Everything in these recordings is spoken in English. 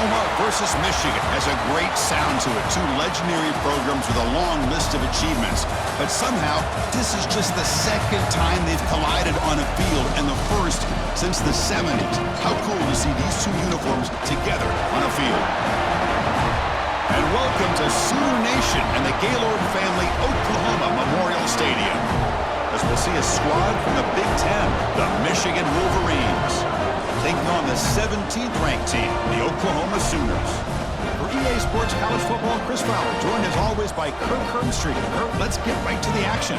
Oklahoma versus Michigan has a great sound to it. Two legendary programs with a long list of achievements. But somehow, this is just the second time they've collided on a field, and the first since the 70s. How cool to see these two uniforms together on a field. And welcome to Sooner Nation and the Gaylord family Oklahoma Memorial Stadium, as we'll see a squad from the Big Ten, the Michigan Wolverines, taking on the 17th ranked team, the Oklahoma Sooners. For EA Sports College Football, Chris Fowler, joined as always by Kirk Herbstreit. Kirk, let's get right to the action.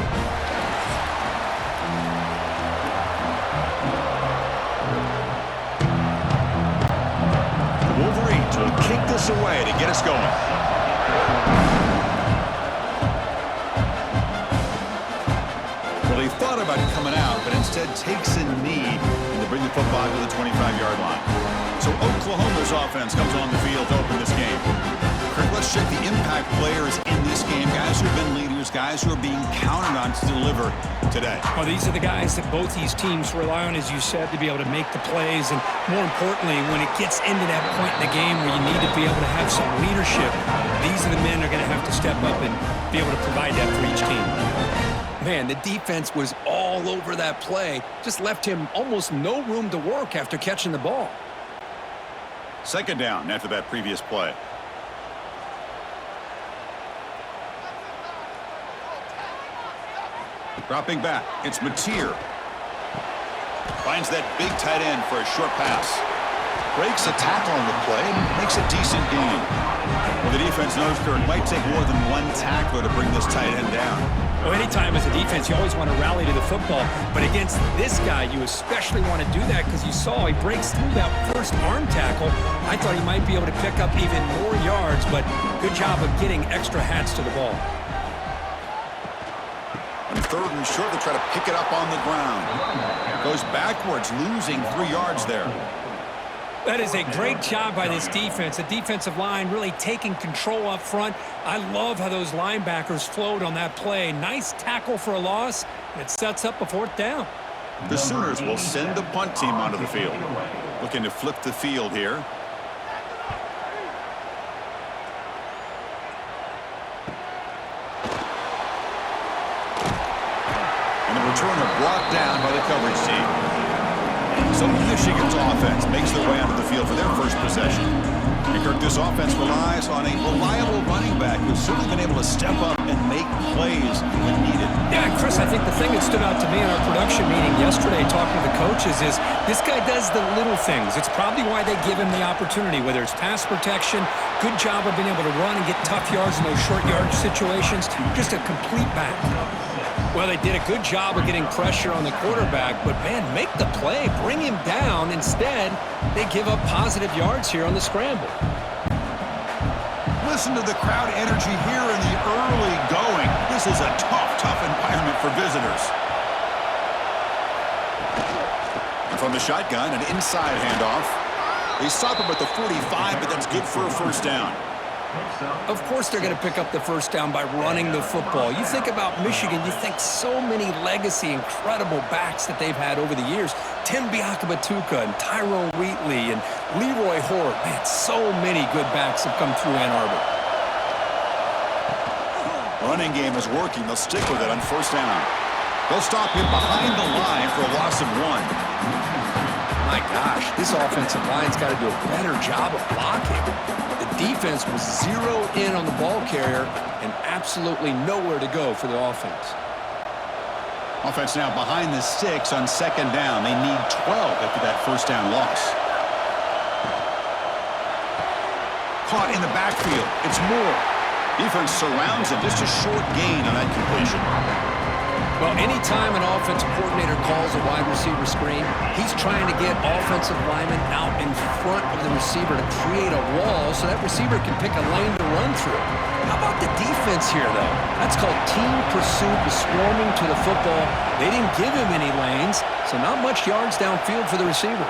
The Wolverines will kick this away to get us going. Well, he thought about coming out, but instead takes a knee to bring the football to the 25-yard line. So Oklahoma's offense comes on the field to open this game. Kirk, let's check the impact players in this game, guys who have been leaders, guys who are being counted on to deliver today. Well, these are the guys that both these teams rely on, as you said, to be able to make the plays. And more importantly, when it gets into that point in the game where you need to be able to have some leadership, these are the men that are going to have to step up and be able to provide that for each team. Man, the defense was all over that play. Just left him almost no room to work after catching the ball. Second down after that previous play. Dropping back, it's Mateer. Finds that big tight end for a short pass. Breaks a tackle on the play, makes a decent gain. Well, the defense knows it might take more than one tackler to bring this tight end down. Well, anytime as a defense, you always want to rally to the football. But against this guy, you especially want to do that because you saw he breaks through that first arm tackle. I thought he might be able to pick up even more yards, but good job of getting extra hats to the ball. On third and short, they try to pick it up on the ground. Goes backwards, losing 3 yards there. That is a great job by this defense. The defensive line really taking control up front. I love how those linebackers flowed on that play. Nice tackle for a loss, and it sets up a fourth down. The Sooners will send the punt team onto the field. Looking to flip the field here. And the returner brought down by the coverage team. So Michigan's offense makes their way onto the field for their first possession. And Kirk, this offense relies on a reliable running back who's certainly been able to step up and make plays when needed. Yeah, Chris, I think the thing that stood out to me in our production meeting yesterday talking to the coaches is this guy does the little things. It's probably why they give him the opportunity, whether it's pass protection, good job of being able to run and get tough yards in those short yardage situations, just a complete back. Well, they did a good job of getting pressure on the quarterback, but, man, make the play, bring him down. Instead, they give up positive yards here on the scramble. Listen to the crowd energy here in the early going. This is a tough environment for visitors. And from the shotgun, an inside handoff. They stop him at the 45, but that's good for a first down. Of course they're going to pick up the first down by running the football. You think about Michigan, you think so many legacy, incredible backs that they've had over the years. Tim Biakabatuka and Tyrone Wheatley and Leroy Hort. Man, so many good backs have come through Ann Arbor. Running game is working. They'll stick with it on first down. They'll stop him behind the line for a loss of 1. My gosh, this offensive line's got to do a better job of blocking. The defense was zeroed in on the ball carrier and absolutely nowhere to go for the offense. Offense now behind the sticks on second down. They need 12 after that first down loss. Caught in the backfield. It's Moore. Defense surrounds him. Just a short gain on that completion. Well, anytime an offensive coordinator calls a wide receiver screen, he's trying to get offensive linemen out in front of the receiver to create a wall so that receiver can pick a lane to run through. How about the defense here, though? That's called team pursuit, the swarming to the football. They didn't give him any lanes, so not much yards downfield for the receiver.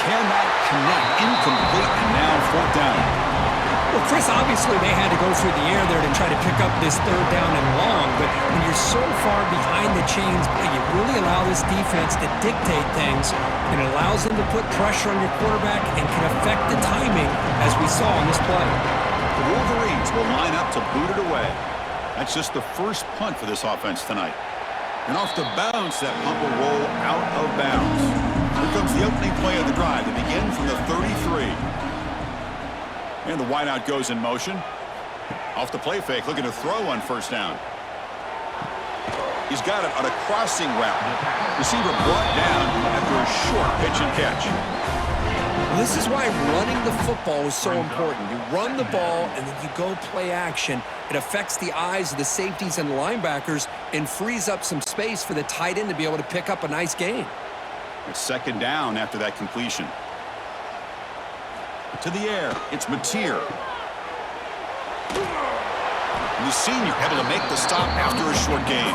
Cannot connect. Incomplete, and now fourth down. Well, Chris, obviously they had to go through the air there to try to pick up this third down and long, but when you're so far behind the chains, you really allow this defense to dictate things, and it allows them to put pressure on your quarterback and can affect the timing, as we saw on this play. The Wolverines will line up to boot it away. That's just the first punt for this offense tonight. And off the bounce, that punt will roll out of bounds. Here comes the opening play of the drive. They begin from the 33. And the wideout goes in motion. Off the play fake, looking to throw on first down. He's got it on a crossing route. Receiver brought down after a short pitch and catch. Well, this is why running the football is so important. You run the ball, and then you go play action. It affects the eyes of the safeties and the linebackers and frees up some space for the tight end to be able to pick up a nice gain. It's second down after that completion. To the air, it's Mateer. And the senior able to make the stop after a short gain.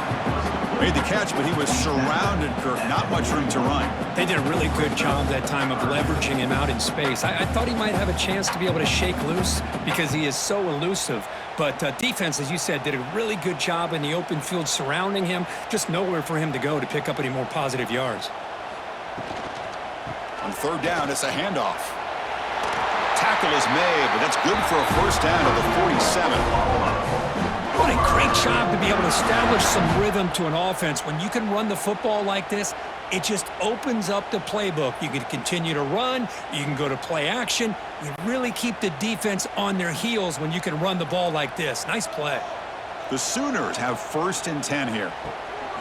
Made the catch, but he was surrounded, Kirk. Not much room to run. They did a really good job that time of leveraging him out in space. I thought he might have a chance to be able to shake loose because he is so elusive. But defense, as you said, did a really good job in the open field surrounding him. Just nowhere for him to go to pick up any more positive yards. On third down, it's a handoff. Tackle is made, but that's good for a first down at the 47. What a great job to be able to establish some rhythm to an offense. When you can run the football like this, it just opens up the playbook. You can continue to run. You can go to play action. You really keep the defense on their heels when you can run the ball like this. Nice play. The Sooners have first and 10 here.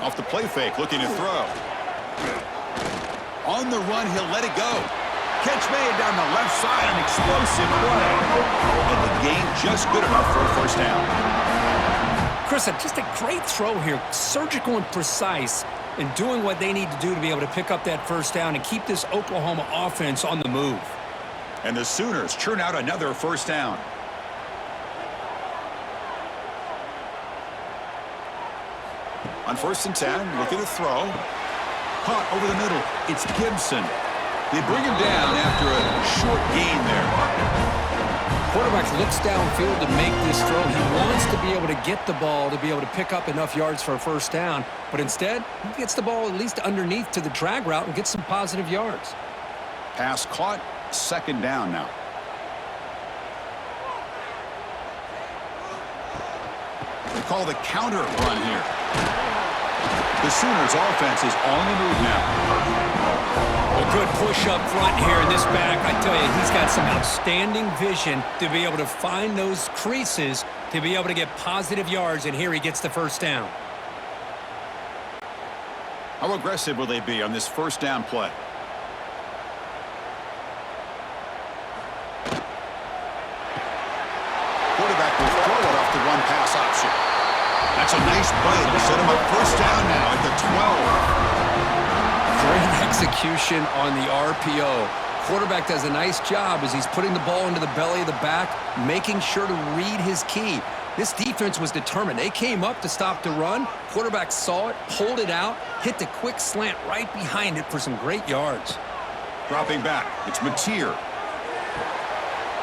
Off the play fake, looking to throw. On the run, he'll let it go. Catch made down the left side, an explosive play. And the gain just good enough for a first down. Chris, just a great throw here. Surgical and precise in doing what they need to do to be able to pick up that first down and keep this Oklahoma offense on the move. And the Sooners churn out another first down. On first and 10, looking to throw. Caught over the middle. It's Gibson. They bring him down after a short gain there. Quarterback looks downfield to make this throw. He wants to be able to get the ball to be able to pick up enough yards for a first down. But instead, he gets the ball at least underneath to the drag route and gets some positive yards. Pass caught. Second down now. They call the counter run here. The Sooners offense is on the move now. A good push up front here in this back. I tell you, he's got some outstanding vision to be able to find those creases to be able to get positive yards, and here he gets the first down. How aggressive will they be on this first down play? Quarterback will throw it off the one pass option. That's a nice play. It'll set him up first down now at the 12. Great execution on the RPO. Quarterback does a nice job as he's putting the ball into the belly of the back, making sure to read his key. This defense was determined. They came up to stop the run. Quarterback saw it, pulled it out, hit the quick slant right behind it for some great yards. Dropping back, it's Mateer.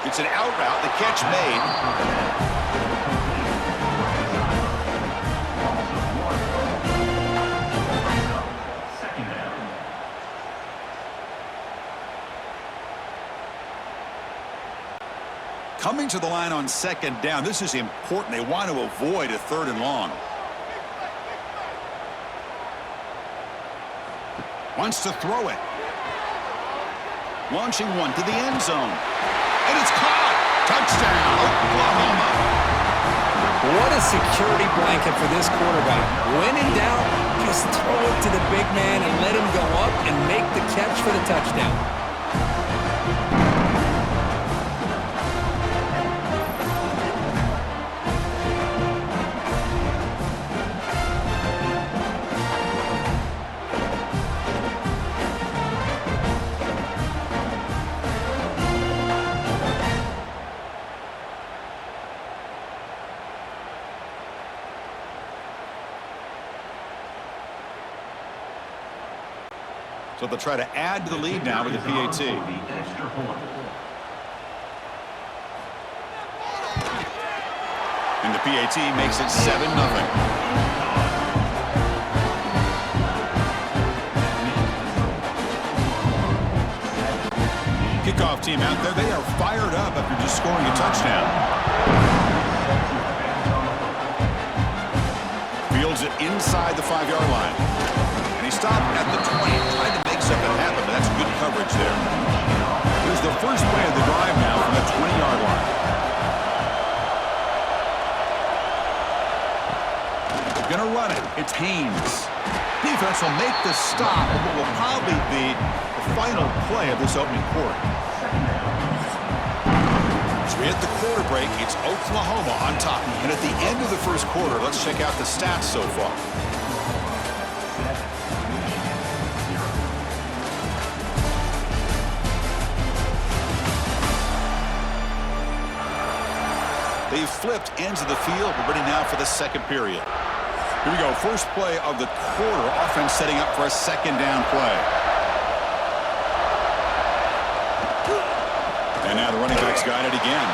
It's an out route, the catch made. Coming to the line on second down. This is important. They want to avoid a third and long. Wants to throw it. Launching one to the end zone. And it's caught. Touchdown, Oklahoma. What a security blanket for this quarterback. When in doubt, just throw it to the big man and let him go up and make the catch for the touchdown. So they'll try to add to the lead now with the PAT. PAT makes it 7-0. Kickoff team out there, they are fired up after just scoring a touchdown. Fields it inside the 5-yard line. And he stopped at the 20, trying to make something happen, but that's good coverage there. Here's the first play of the drive now from the 20-yard line. Gonna run it. It's Haynes. Defense will make the stop of what will probably be the final play of this opening quarter. As we hit the quarter break, it's Oklahoma on top. And at the end of the first quarter, let's check out the stats so far. They've flipped ends of the field. We're ready now for the second period. Here we go. First play of the quarter. Offense setting up for a second down play. And now the running back's got it again.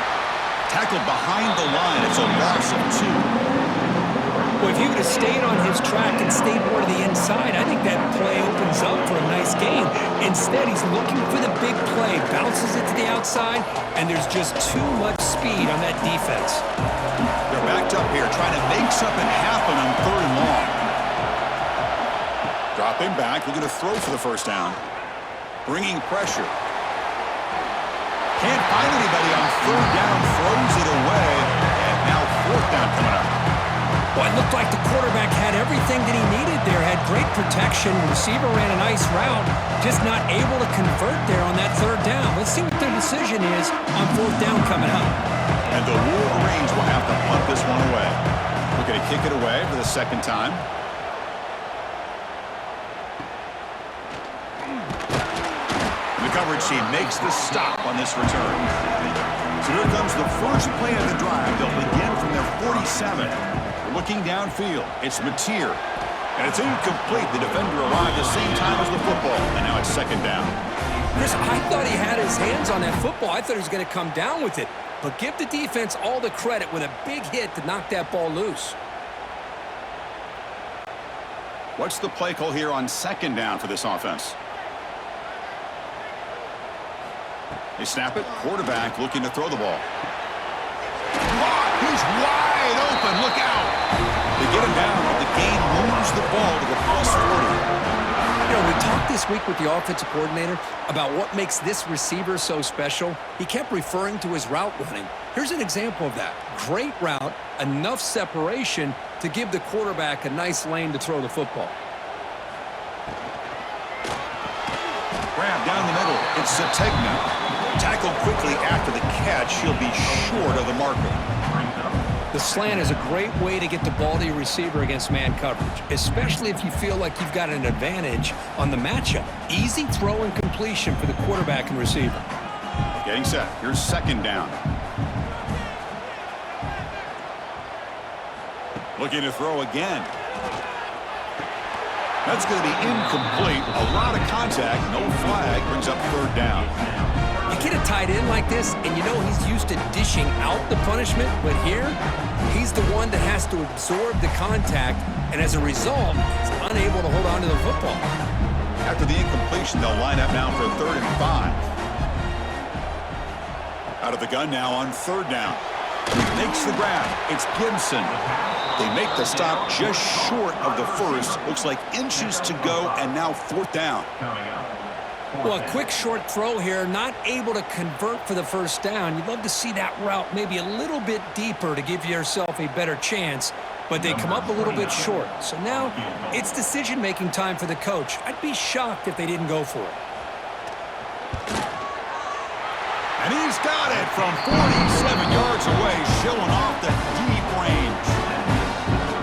Tackled behind the line. It's a loss of 2. Well, if he would have stayed on his track and stayed more to the inside, I think that play opens up for a nice gain. Instead, he's looking for the big play, bounces it to the outside, and there's just too much speed on that defense. They're backed up here, trying to make something happen on 3rd and long. Dropping back, looking to throw for the first down. Bringing pressure. Can't find anybody on 3rd down, throws it away, and now 4th down coming up. Well, it looked like the quarterback had everything that he needed there, had great protection. The receiver ran a nice route, just not able to convert there on that 3rd down. Let's see what their decision is on 4th down coming up. And the Wolverines will have to punt this one away. Looking to kick it away for the second time. The coverage team makes the stop on this return. So here comes the first play of the drive. They'll begin from their 47. Looking downfield, it's Mateer. And it's incomplete. The defender arrived the same time as the football. And now it's 2nd down. Chris, I thought he had his hands on that football. I thought he was going to come down with it. But give the defense all the credit with a big hit to knock that ball loose. What's the play call here on 2nd down for this offense? They snap it. Quarterback looking to throw the ball. He's wide open. Look out. They get him down, but the game moves the ball to the +40. You know, we talked this week with the offensive coordinator about what makes this receiver so special. He kept referring to his route running. Here's an example of that. Great route, enough separation to give the quarterback a nice lane to throw the football. Grab down the middle. It's Sategna. Tackled quickly after the catch. He'll be short of the marker. The slant is a great way to get the ball to your receiver against man coverage, especially if you feel like you've got an advantage on the matchup. Easy throw and completion for the quarterback and receiver. Getting set. Here's 2nd down. Looking to throw again. That's going to be incomplete. A lot of contact. No flag. Brings up 3rd down. You get a tight end like this, and you know he's used to dishing out the punishment, but here, he's the one that has to absorb the contact, and as a result, he's unable to hold on to the football. After the incompletion, they'll line up now for 3rd and 5. Out of the gun now on 3rd down. Makes the grab. It's Gibson. They make the stop just short of the first. Looks like inches to go, and now 4th down. Well, a quick short throw here, not able to convert for the first down. You'd love to see that route maybe a little bit deeper to give yourself a better chance, but they come up a little bit short. So now it's decision-making time for the coach. I'd be shocked if they didn't go for it. And he's got it from 47 yards away, showing off the deep range.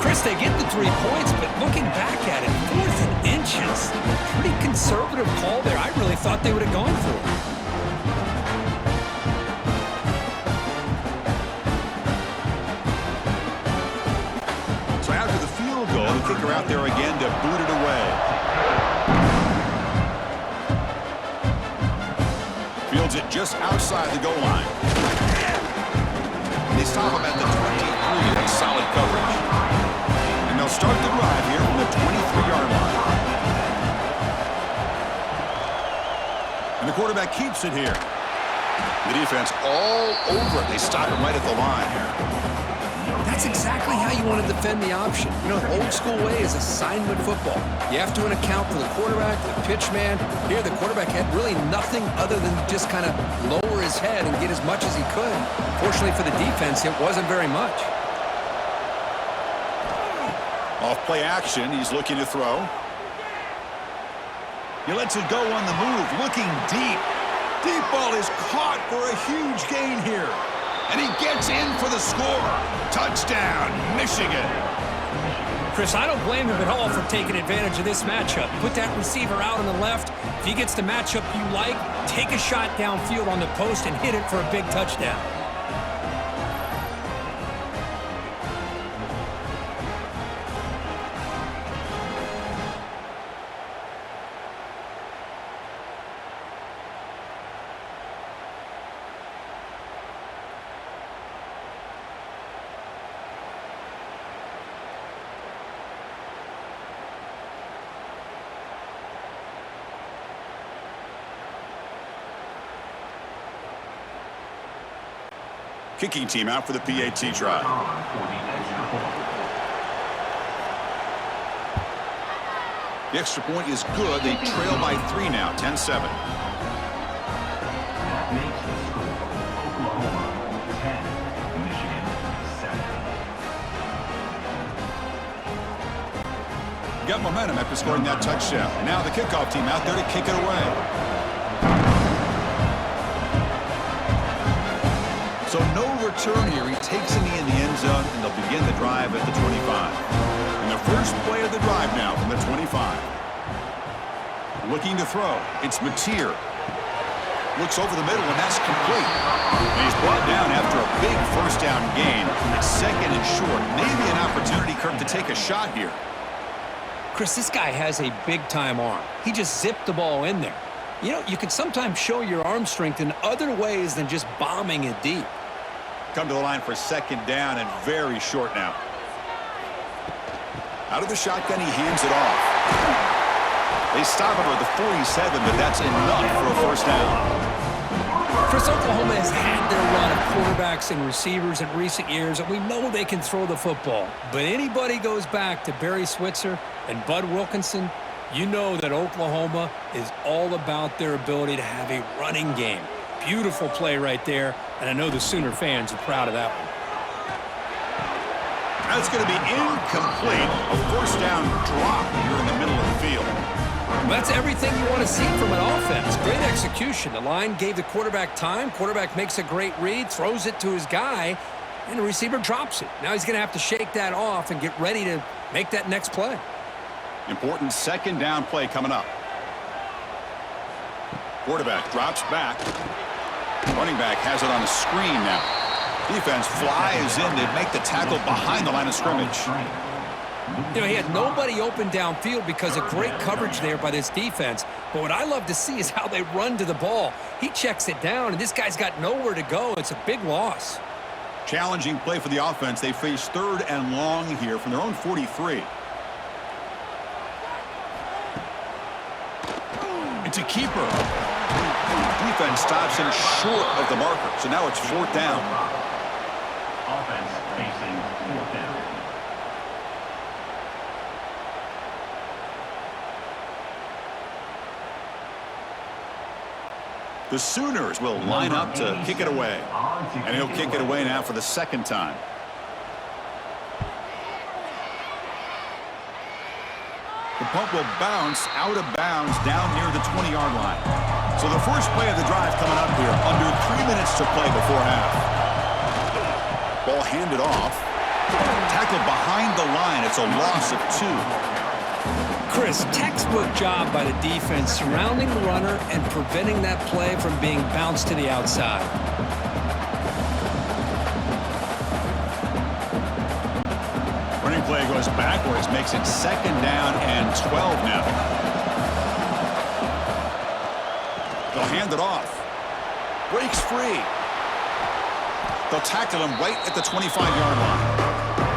Chris, they get the 3 points, but looking back at it, 4th and inches. Pretty conservative call there. I really thought they would have gone for it. So after the field goal, the kicker out there again to boot it away. Fields it just outside the goal line. They stop him at the 23. That's solid coverage. And they'll start the drive here from the 23-yard line. And the quarterback keeps it here. The defense all over it. They stop him right at the line. That's exactly how you want to defend the option. You know, the old school way is assignment football. You have to account for the quarterback, the pitch man. Here, the quarterback had really nothing other than just kind of lower his head and get as much as he could. Fortunately for the defense, it wasn't very much. Off play action, he's looking to throw. He lets it go on the move, looking deep. Deep ball is caught for a huge gain here. And he gets in for the score. Touchdown, Michigan. Chris, I don't blame him at all for taking advantage of this matchup. Put that receiver out on the left. If he gets the matchup you like, take a shot downfield on the post and hit it for a big touchdown. Kicking team out for the PAT try. The extra point is good. They trail by 3 now, 10-7. That makes the score Oklahoma 10, Michigan 7. Got momentum after scoring that touchdown. Now the kickoff team out there to kick it away. So no return here. He takes it in the end zone, and they'll begin the drive at the 25. And the first play of the drive now from the 25. Looking to throw. It's Mateer. Looks over the middle, and that's complete. And he's brought down after a big first down gain. It's second and short. Maybe an opportunity, Kirk, to take a shot here. Chris, this guy has a big-time arm. He just zipped the ball in there. You know, you can sometimes show your arm strength in other ways than just bombing it deep. Come to the line for second down and very short now. Out of the shotgun, he hands it off. They stop him at the 47, but that's enough for a first down. Chris, Oklahoma has had their run of quarterbacks and receivers in recent years, and we know they can throw the football. But anybody goes back to Barry Switzer and Bud Wilkinson, you know that Oklahoma is all about their ability to have a running game. Beautiful play right there, and I know the Sooner fans are proud of that one. That's going to be incomplete. A first down drop here in the middle of the field. Well, that's everything you want to see from an offense. Great execution. The line gave the quarterback time. Quarterback makes a great read, throws it to his guy, and the receiver drops it. Now he's going to have to shake that off and get ready to make that next play. Important second down play coming up. Quarterback drops back. Running back has it on the screen now. Defense flies in to make the tackle behind the line of scrimmage. You know, he had nobody open downfield because of great coverage there by this defense. But what I love to see is how they run to the ball. He checks it down, and this guy's got nowhere to go. It's a big loss. Challenging play for the offense. They face third and long here from their own 43. It's a keeper. Defense stops him short of the marker. So now it's fourth down. Offense facing fourth down. The Sooners will line up to kick it away. And he'll kick it away now for the second time. The punt will bounce out of bounds down near the 20-yard line. So the first play of the drive coming up here. Under 3 minutes to play before half. Ball handed off. Tackled behind the line. It's a loss of 2. Chris, textbook job by the defense surrounding the runner and preventing that play from being bounced to the outside. Running play goes backwards, makes it second down and 12 now. They'll hand it off. Breaks free. They'll tackle him right at the 25-yard line.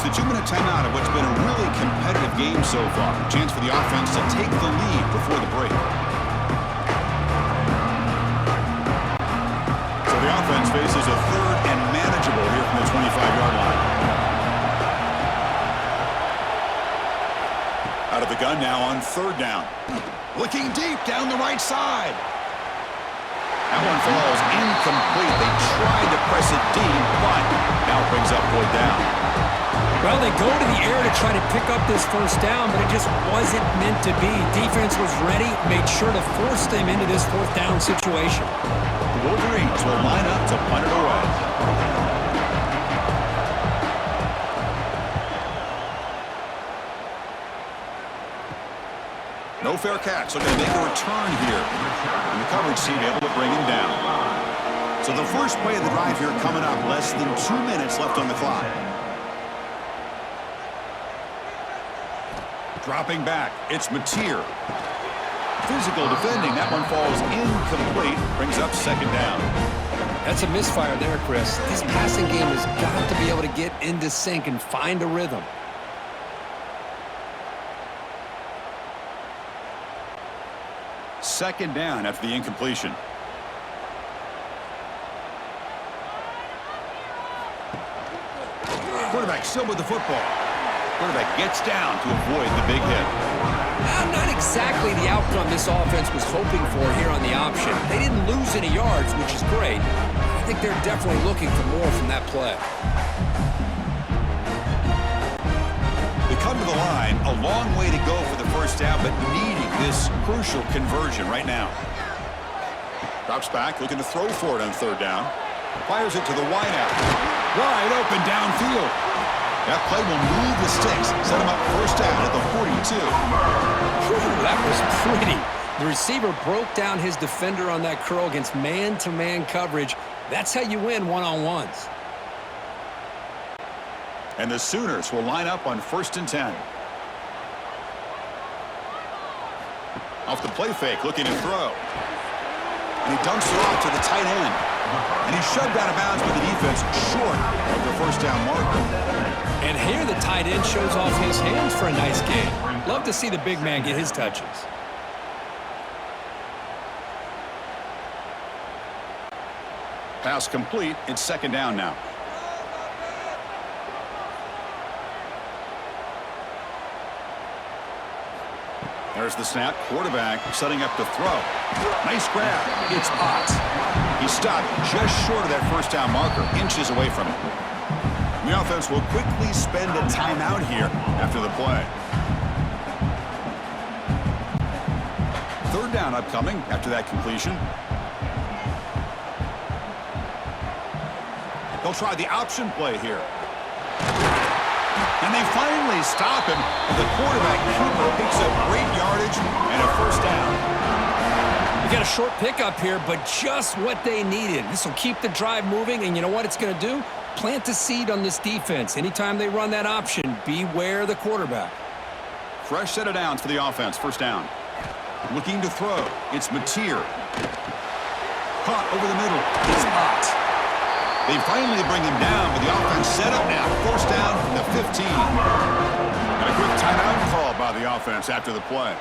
It's the 2-minute timeout of what's been a really competitive game so far. Chance for the offense to take the lead before the break. So the offense faces a 3rd and manageable here from the 25-yard line. Out of the gun now on 3rd down. Looking deep down the right side. That one falls incomplete. They tried to press it deep, but now it brings up 4th down. Well, they go to the air to try to pick up this 1st down, but it just wasn't meant to be. Defense was ready, made sure to force them into this 4th down situation. The Wolverines will line up to punt it away. No fair catch. Looking to make a return here. And the coverage team able to bring him down. So the first play of the drive here coming up. Less than 2 minutes left on the clock. Dropping back. It's Mateer. Physical defending. That one falls incomplete. Brings up 2nd down. That's a misfire there, Chris. This passing game has got to be able to get into sync and find a rhythm. Second down after the incompletion. Quarterback still with the football. Quarterback gets down to avoid the big hit. Not exactly the outcome this offense was hoping for here on the option. They didn't lose any yards, which is great. I think they're definitely looking for more from that play. They come to the line, a long way to go for the 1st down, but needing this crucial conversion right now. Drops back, looking to throw for it on 3rd down. Fires it to the wideout. Wide open downfield. That play will move the sticks, set him up 1st down at the 42. Whew, that was pretty. The receiver broke down his defender on that curl against man-to-man coverage. That's how you win one-on-ones. And the Sooners will line up on 1st and 10. Off the play fake, looking to throw. And he dumps it off to the tight end. And he's shoved out of bounds by the defense short of the 1st down marker. And here the tight end shows off his hands for a nice game. Love to see the big man get his touches. Pass complete. It's 2nd down now. There's the snap. Quarterback setting up to throw. Nice grab. It's Ott. He stopped just short of that 1st down marker, inches away from it. The offense will quickly spend a timeout here after the play. 3rd down upcoming after that completion. They'll try the option play here. And they finally stop him. The quarterback, Cooper, picks up great yardage and a 1st down. We got a short pickup here, but just what they needed. This will keep the drive moving, and you know what it's going to do? Plant a seed on this defense. Anytime they run that option, beware the quarterback. Fresh set of downs for the offense. 1st down. Looking to throw. It's Mateer. Caught over the middle. It's Ott. They finally bring him down, but the offense set up now. 1st down from the 15. And a quick timeout call by the offense after the play.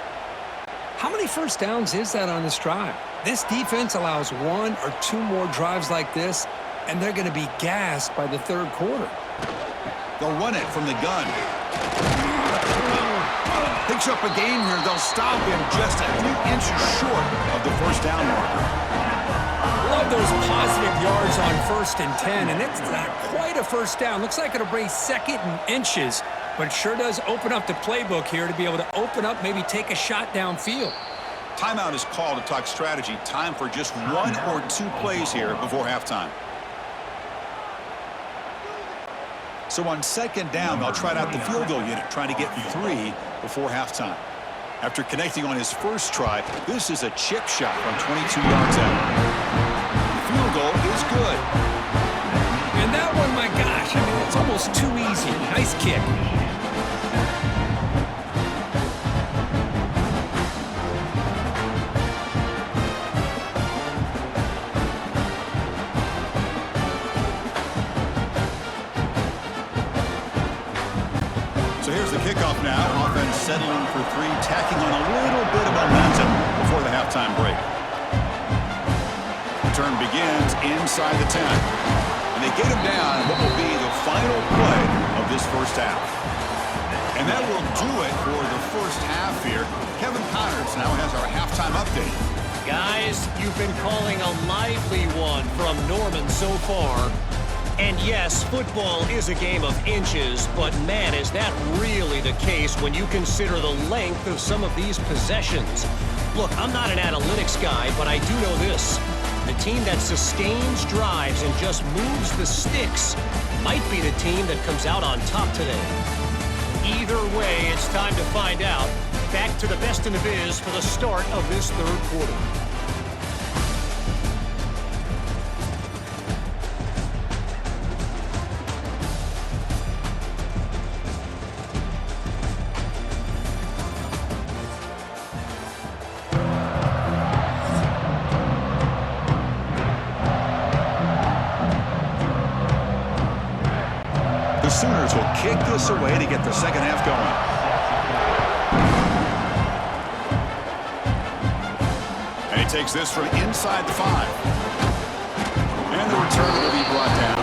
How many 1st downs is that on this drive? This defense allows 1 or 2 more drives like this, and they're going to be gassed by the 3rd quarter. They'll run it from the gun. Picks up a gain here. They'll stop him just a few inches short of the 1st down marker. Love those positive yards on 1st and 10, and it's not quite a 1st down. Looks like it'll bring 2nd and inches, but it sure does open up the playbook here to be able to open up, maybe take a shot downfield. Timeout is called to talk strategy. Time for just 1 or 2 plays here before halftime. So on 2nd down, they'll try out the field goal unit, trying to get 3 before halftime. After connecting on his first try, this is a chip shot from 22 yards out. The field goal is good. And that one, my gosh, I mean, it's almost too easy. Nice kick. kickoff now. Offense settling for three, tacking on a little bit of momentum before the halftime break. Return begins inside the 10. And they get him down what will be the final play of this first half. And that will do it for the first half here. Kevin Connors now has our halftime update. Guys, you've been calling a lively one from Norman so far. And yes, football is a game of inches, but man, is that really the case when you consider the length of some of these possessions. Look, I'm not an analytics guy, but I do know this. The team that sustains drives and just moves the sticks might be the team that comes out on top today. Either way, it's time to find out. Back to the best in the biz for the start of this third quarter. The Sooners will kick this away to get the second half going. And he takes this from inside the 5. And the return will be brought down.